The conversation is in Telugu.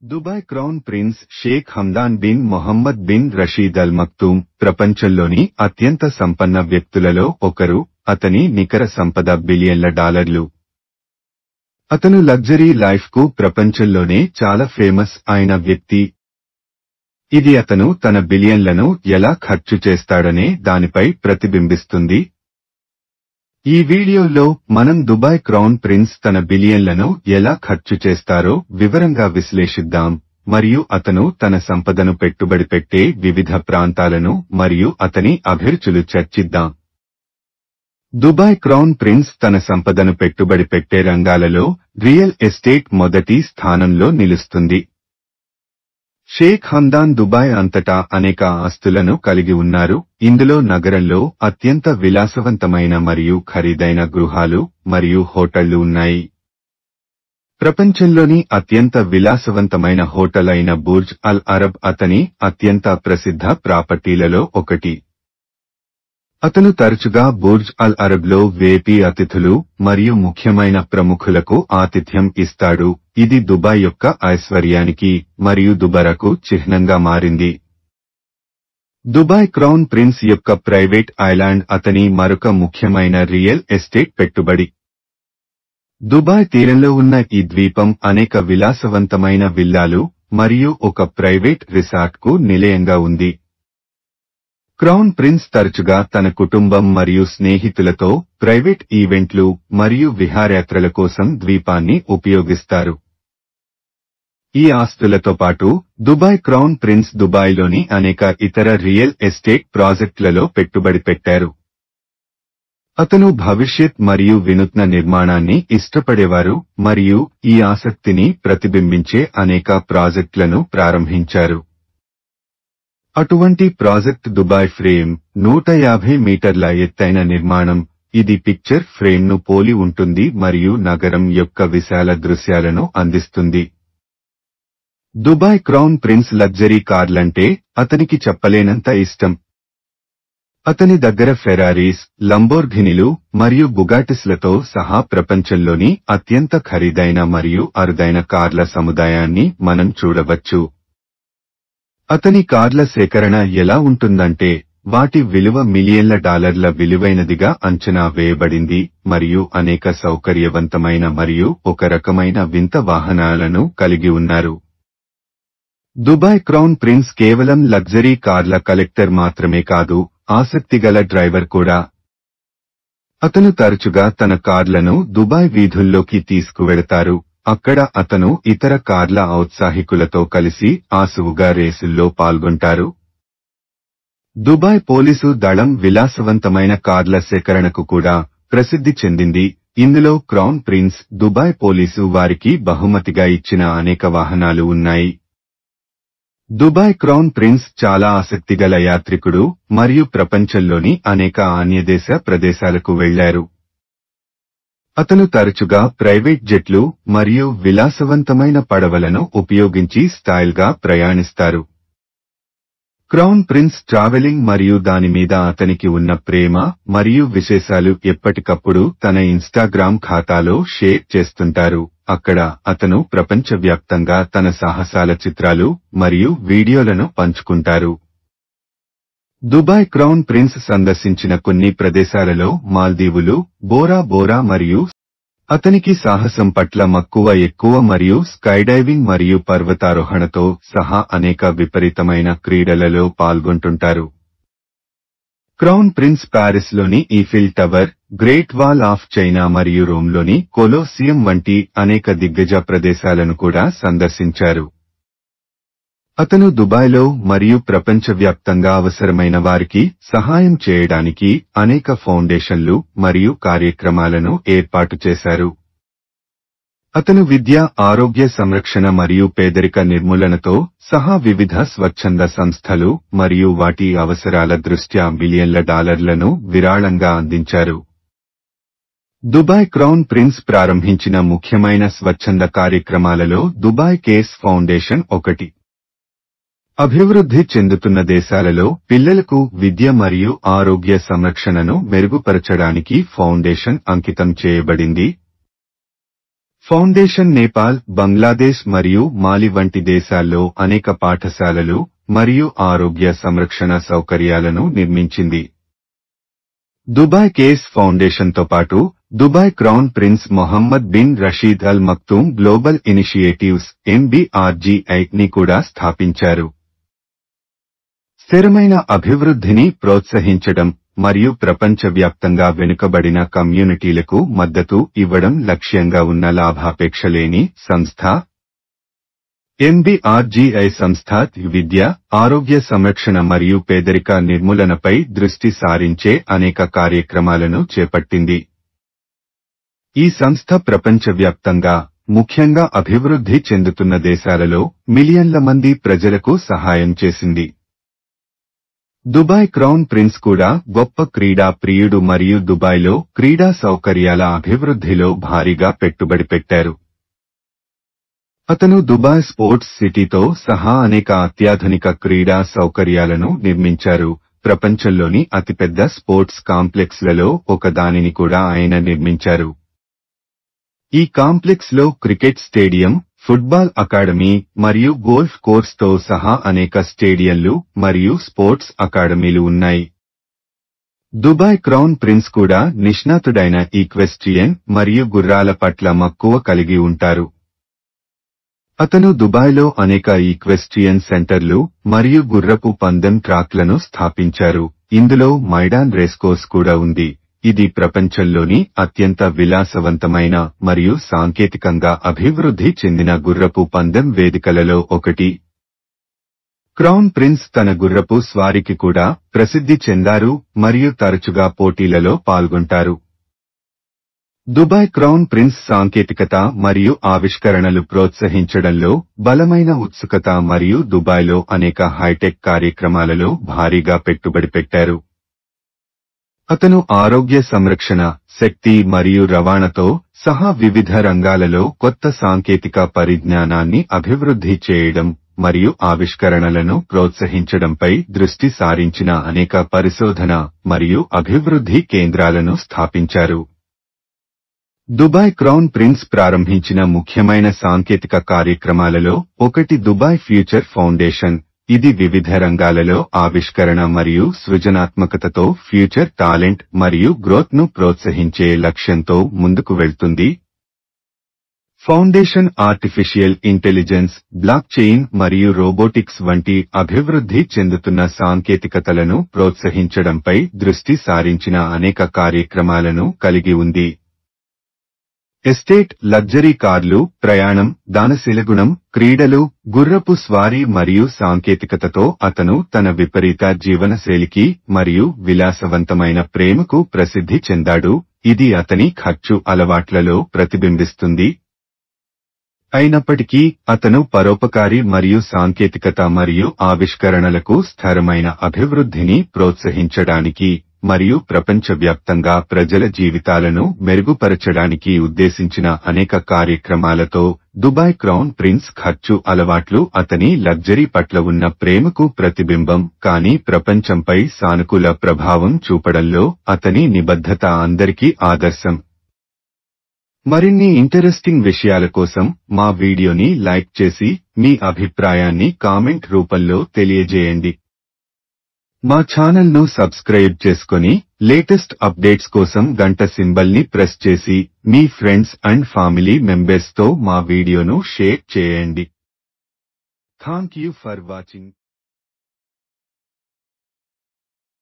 Dubai crown prince Sheikh Hamdan bin Mohammed bin Rashid Al Maktoum ప్రపంచంలోని అత్యంత సంపన్న వ్యక్తులలో ఒకరు. అతని నికర సంపద బిలియన్ల డాలర్లు. అతను లగ్జరీ లైఫ్ కు ప్రపంచంలోనే చాలా ఫేమస్ అయిన వ్యక్తి. ఇది అతను తన బిలియన్లను ఎలా ఖర్చు చేస్తాడనే దానిపై ప్రతిబింబిస్తుంది. ఈ వీడియోలో మనం దుబాయ్ క్రౌన్ ప్రిన్స్ తన బిలియన్లను ఎలా ఖర్చు చేస్తారో వివరంగా విశ్లేషిద్దాం మరియు అతను తన సంపదను పెట్టుబడి పెట్టే వివిధ ప్రాంతాలను మరియు అతని అభిరుచులు చర్చిద్దాం. దుబాయ్ క్రౌన్ ప్రిన్స్ తన సంపదను పెట్టుబడి పెట్టే రంగాలలో రియల్ ఎస్టేట్ మొదటి స్థానంలో నిలుస్తుంది. షేక్ హమ్దాన్ దుబాయ్ అంతటా అనేక ఆస్తులను కలిగి ఉన్నారు. ఇందులో నగరంలో అత్యంత విలాసవంతమైన మరియు ఖరీదైన గృహాలు మరియు హోటళ్లు ఉన్నాయి. ప్రపంచంలోని అత్యంత విలాసవంతమైన హోటల్ అయిన బుర్జ్ అల్ అరబ్ అతని అత్యంత ప్రసిద్ధ ప్రాపర్టీలలో ఒకటి. అతను తరచుగా బుర్జ్ అల్ అరబ్లో వేపీ అతిథులు మరియు ముఖ్యమైన ప్రముఖులకు ఆతిథ్యం ఇస్తాడు. ఇది దుబాయ్ యొక్క ఐశ్వర్యానికి మరియు దుబారకు చిహ్నంగా మారింది. దుబాయ్ క్రౌన్ ప్రిన్స్ యొక్క ప్రైవేట్ ఐలాండ్ అతని మరొక ముఖ్యమైన రియల్ ఎస్టేట్ పెట్టుబడి. దుబాయ్ తీరంలో ఉన్న ఈ ద్వీపం అనేక విలాసవంతమైన విల్లాలు మరియు ఒక ప్రైవేట్ రిసార్ట్కు నిలయంగా ఉంది. క్రౌన్ ప్రిన్స్ తరచుగా తన కుటుంబం మరియు స్నేహితులతో ప్రైవేట్ ఈవెంట్లు మరియు విహారయాత్రల కోసం ద్వీపాన్ని ఉపయోగిస్తారు. ఈ ఆస్తులతో పాటు దుబాయ్ క్రౌన్ ప్రిన్స్ దుబాయ్లోని అనేక ఇతర రియల్ ఎస్టేట్ ప్రాజెక్టులలో పెట్టుబడి పెట్టారు. అతను భవిష్యత్ మరియు వినూత్న నిర్మాణాన్ని ఇష్టపడేవారు మరియు ఈ ఆసక్తిని ప్రతిబింబించే అనేక ప్రాజెక్టులను ప్రారంభించారు. అటువంటి ప్రాజెక్ట్ దుబాయ్ ఫ్రేమ్ 150 మీటర్ల ఎత్తైన నిర్మాణం. ఇది పిక్చర్ ఫ్రేమ్ను పోలి ఉంటుంది మరియు నగరం యొక్క విశాల దృశ్యాలను అందిస్తుంది. దుబాయ్ క్రౌన్ ప్రిన్స్ లగ్జరీ కార్లంటే అతనికి చెప్పలేనంత ఇష్టం. అతని దగ్గర ఫెరారీస్, లంబోర్ఘినీలు మరియు బుగాటిస్లతో సహా ప్రపంచంలోని అత్యంత ఖరీదైన మరియు అరుదైన కార్ల సముదాయాన్ని మనం చూడవచ్చు. అతని కార్ల సేకరణ ఎలా ఉంటుందంటే వాటి విలువ మిలియన్ల డాలర్ల విలువైనదిగా అంచనా వేయబడింది మరియు అనేక సౌకర్యవంతమైన మరియు ఒక రకమైన వింత వాహనాలను కలిగి ఉన్నారు. దుబాయ్ క్రౌన్ ప్రిన్స్ కేవలం లగ్జరీ కార్ల కలెక్టర్ మాత్రమే కాదు, ఆసక్తిగల డ్రైవర్ కూడా. అతను తరచుగా తన కార్లను దుబాయ్ వీధుల్లోకి తీసుకువెడతారు. అక్కడ అతను ఇతర కార్ల ఔత్సాహికులతో కలిసి ఆసువుగా రేసుల్లో పాల్గొంటారు. దుబాయ్ పోలీసు దళం విలాసవంతమైన కార్ల సేకరణకు కూడా ప్రసిద్ధి చెందింది. ఇందులో క్రౌన్ ప్రిన్స్ దుబాయ్ పోలీసు వారికి బహుమతిగా ఇచ్చిన అనేక వాహనాలు ఉన్నాయి. దుబాయ్ క్రౌన్ ప్రిన్స్ చాలా ఆసక్తిగల యాత్రికుడు మరియు ప్రపంచంలోని అనేక అన్యదేశ ప్రదేశాలకు వెళ్లారు. అతను తరచుగా ప్రైవేట్ జెట్లు మరియు విలాసవంతమైన పడవలను ఉపయోగించి స్టైల్గా ప్రయాణిస్తారు. క్రౌన్ ప్రిన్స్ ట్రావెలింగ్ మరియు దానిమీద అతనికి ఉన్న ప్రేమ మరియు విశేషాలు ఎప్పటికప్పుడు తన ఇన్స్టాగ్రామ్ ఖాతాలో షేర్ చేస్తుంటారు. అక్కడ అతను ప్రపంచవ్యాప్తంగా తన సాహసాల చిత్రాలు మరియు వీడియోలను పంచుకుంటారు. దుబాయ్ క్రౌన్ ప్రిన్స్ సందర్శించిన కొన్ని ప్రదేశాలలో మాల్దీవులు, బోరా బోరా మరియు అతనికి సాహసం పట్ల మక్కువ ఎక్కువ మరియు స్కైడైవింగ్ మరియు పర్వతారోహణతో సహా అనేక విపరీతమైన క్రీడలలో పాల్గొంటుంటారు. క్రౌన్ ప్రిన్స్ ప్యారిస్లోని Eiffel tower, great wall of China మరియు రోమ్లోని కొలోసియం వంటి అనేక దిగ్గజ ప్రదేశాలను కూడా సందర్శించారు. అతను దుబాయ్లో మరియు ప్రపంచవ్యాప్తంగా అవసరమైన వారికి సహాయం చేయడానికి అనేక ఫౌండేషన్లు మరియు కార్యక్రమాలను ఏర్పాటు చేశారు. అతను విద్య, ఆరోగ్య సంరక్షణ మరియు పేదరిక నిర్మూలనతో సహా వివిధ స్వచ్ఛంద సంస్థలు మరియు వాటి అవసరాల దృష్ట్యా బిలియన్ల డాలర్లను విరాళంగా అందించారు. దుబాయ్ క్రౌన్ ప్రిన్స్ ప్రారంభించిన ముఖ్యమైన స్వచ్ఛంద కార్యక్రమాలలో దుబాయ్ కేర్స్ ఫౌండేషన్ ఒకటి. అభివృద్ధి చెందుతున్న దేశాలలో పిల్లలకు విద్య మరియు ఆరోగ్య సంరక్షణను మెరుగుపరచడానికి ఫౌండేషన్ అంకితం చేయబడింది. ఫౌండేషన్ నేపాల్, బంగ్లాదేశ్ మరియు మాలి వంటి దేశాల్లో అనేక పాఠశాలలు మరియు ఆరోగ్య సంరక్షణ సౌకర్యాలను నిర్మించింది. దుబాయ్ కేస్ ఫౌండేషన్తో పాటు Dubai crown prince Mohammed bin Rashid Al Maktoum global initiatives MBRGI-ని కూడా స్థాపించారు. స్థిరమైన అభివృద్ధిని ప్రోత్సహించడం మరియు ప్రపంచవ్యాప్తంగా వెనుకబడిన కమ్యూనిటీలకు మద్దతు ఇవ్వడం లక్ష్యంగా ఉన్న లాభాపేక్ష లేని సంస్థ. MBRGI సంస్థ విద్య, ఆరోగ్య సంరక్షణ మరియు పేదరిక నిర్మూలనపై దృష్టి సారించే అనేక కార్యక్రమాలను చేపట్టింది. ఈ సంస్థ ప్రపంచవ్యాప్తంగా, ముఖ్యంగా అభివృద్ధి చెందుతున్న దేశాలలో మిలియన్ల మంది ప్రజలకు సహాయం చేసింది. దుబాయ్ క్రౌన్ ప్రిన్స్ కూడా గొప్ప క్రీడా ప్రియుడు మరియు దుబాయ్లో క్రీడా సౌకర్యాల అభివృద్ధిలో భారీగా పెట్టుబడి పెట్టారు. అతను దుబాయ్ స్పోర్ట్స్ సిటీతో సహా అనేక అత్యాధునిక క్రీడా సౌకర్యాలను నిర్మించారు. ప్రపంచంలోని అతిపెద్ద స్పోర్ట్స్ కాంప్లెక్స్లలో ఒకదానిని కూడా ఆయన నిర్మించారు. ఈ కాంప్లెక్స్లో క్రికెట్ స్టేడియం, ఫుట్బాల్ అకాడమీ మరియు గోల్ఫ్ కోర్స్తో సహా అనేక స్టేడియంలు మరియు స్పోర్ట్స్ అకాడమీలు ఉన్నాయి. దుబాయ్ క్రౌన్ ప్రిన్స్ కూడా నిష్ణాతుడైన ఈక్వెస్ట్రియన్ మరియు గుర్రాల పట్ల మక్కువ కలిగి ఉంటారు. అతను దుబాయ్లో అనేక ఈక్వెస్ట్రియన్ సెంటర్లు మరియు గుర్రపు పందెం ట్రాక్లను స్థాపించారు. ఇందులో మైడాన్ రేస్కోర్స్ కూడా ఉంది. ఇది ప్రపంచంలోని అత్యంత విలాసవంతమైన మరియు సాంకేతికంగా అభివృద్ధి చెందిన గుర్రపు పందెం వేదికలలో ఒకటి. క్రౌన్ ప్రిన్స్ తన గుర్రపు స్వారీకి కూడా ప్రసిద్ధి చెందారు మరియు తరచుగా పోటీలలో పాల్గొంటారు. దుబాయ్ క్రౌన్ ప్రిన్స్ సాంకేతికత మరియు ఆవిష్కరణలు ప్రోత్సహించడంలో బలమైన ఉత్సుకత మరియు దుబాయ్లో అనేక హైటెక్ కార్యక్రమాలలో భారీగా పెట్టుబడి పెట్టారు. అతను ఆరోగ్య సంరక్షణ, శక్తి మరియు రవాణాతో సహా వివిధ రంగాలలో కొత్త సాంకేతిక పరిజ్ఞానాన్ని అభివృద్ధి చేయడం మరియు ఆవిష్కరణలను ప్రోత్సహించడంపై దృష్టి సారించిన అనేక పరిశోధన మరియు అభివృద్ధి కేంద్రాలను స్థాపించారు. దుబాయ్ క్రౌన్ ప్రిన్స్ ప్రారంభించిన ముఖ్యమైన సాంకేతిక కార్యక్రమాలలో ఒకటి దుబాయ్ ఫ్యూచర్ ఫౌండేషన్. ఇది వివిధ రంగాలలో ఆవిష్కరణ మరియు సృజనాత్మకతతో ఫ్యూచర్ టాలెంట్ మరియు గ్రోత్ను ప్రోత్సహించే లక్ష్యంతో ముందుకు వెళ్తుంది. Foundation artificial intelligence, block chain మరియు రోబోటిక్స్ వంటి అభివృద్ధి చెందుతున్న సాంకేతికతలను ప్రోత్సహించడంపై దృష్టి సారించిన అనేక కార్యక్రమాలను కలిగి ఉంది. ఎస్టేట్, లగ్జరీ కార్లు, ప్రయాణం, దానశీలగుణం, క్రీడలు, గుర్రపు స్వారీ మరియు సాంకేతికతతో అతను తన విపరీత జీవనశైలికి మరియు విలాసవంతమైన ప్రేమకు ప్రసిద్ధి చెందాడు. ఇది అతని ఖర్చు అలవాట్లలో ప్రతిబింబిస్తుంది. అయినప్పటికీ అతను పరోపకారి మరియు సాంకేతికత మరియు ఆవిష్కరణలకు స్థిరమైన అభివృద్ధిని ప్రోత్సహించడానికి మరియు ప్రపంచవ్యాప్తంగా ప్రజల జీవితాలను మెరుగుపరచడానికి ఉద్దేశించిన అనేక కార్యక్రమాలతో దుబాయ్ క్రౌన్ ప్రిన్స్ ఖర్చు అలవాట్లు అతని లగ్జరీ పట్ల ఉన్న ప్రేమకు ప్రతిబింబం, కానీ ప్రపంచంపై సానుకూల ప్రభావం చూపడంలో అతని నిబద్ధత అందరికీ ఆదర్శం. మరిన్ని ఇంటరెస్టింగ్ విషయాల కోసం మా వీడియోని లైక్ చేసి మీ అభిప్రాయాన్ని కామెంట్ రూపంలో తెలియజేయండి. మా ఛానల్ను సబ్స్క్రైబ్ చేసుకొని లేటెస్ట్ అప్డేట్స్ కోసం గంట సింబల్ని ప్రెస్ చేసి మీ ఫ్రెండ్స్ అండ్ ఫ్యామిలీ మెంబర్స్తో మా వీడియోను షేర్ చేయండి. Thank you for watching.